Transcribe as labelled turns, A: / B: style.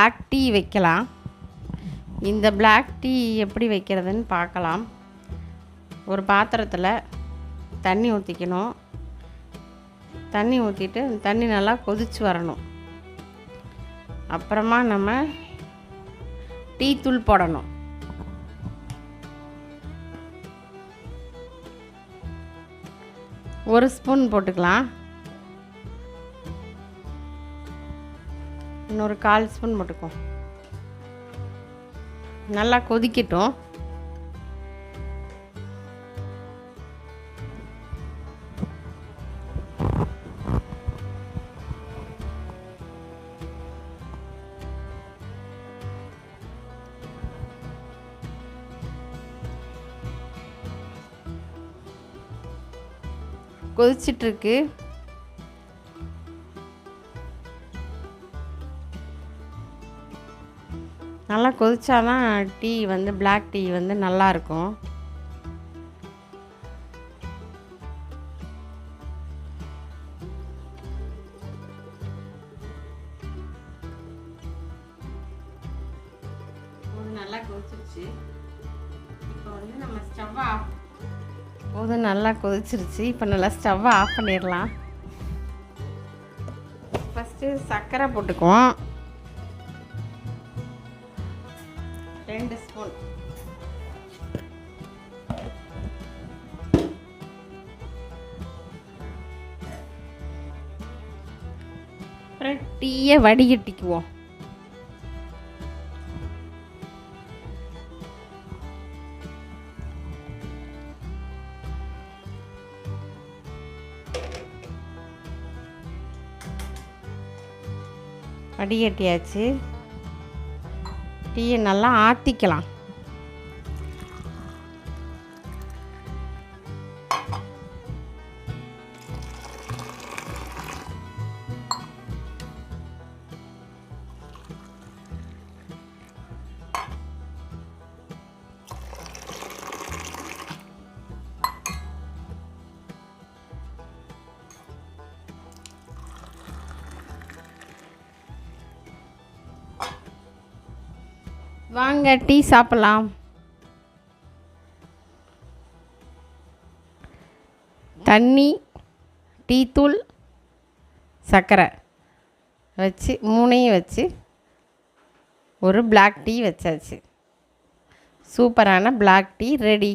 A: Black tea வைக்கலாம். இந்த black tea எப்படி வைக்கிறதுன்னு பார்க்கலாம். ஒரு பாத்திரத்தில் தண்ணி ஊற்றிக்கணும். தண்ணி ஊற்றிட்டு தண்ணி நல்லா கொதித்து வரணும். அப்புறமா நம்ம டீ தூள் போடணும். ஒரு ஸ்பூன் போட்டுக்கலாம். இன்னொரு 1/4 ஸ்பூன் போட்டுக்குவோம். நல்லா கொதிக்கட்டும். கொதிச்சிட்ருக்கு. நல்லா கொதிச்சாதான் டீ வந்து பிளாக் டீ வந்து நல்லாயிருக்கும். நல்லா கொதிச்சிருச்சு. இப்போ வந்து நம்ம ஸ்டவ்வை நல்லா கொதிச்சிருச்சு. இப்போ நல்லா ஸ்டவ்வை ஆஃப் பண்ணிடலாம். ஃபஸ்ட்டு சர்க்கரை போட்டுக்குவோம். 2 ஸ்பூன். அப்புறம் டீயை வடிகட்டிக்குவோம். வடிகட்டியாச்சு. டீயை நல்லா ஆற்றிக்கலாம். வாங்க டீ சாப்பிடலாம். தண்ணி, டீத்தூள், சர்க்கரை வச்சு 3ஐயும் வச்சு ஒரு பிளாக் டீ வச்சாச்சு. சூப்பரான பிளாக் டீ ரெடி.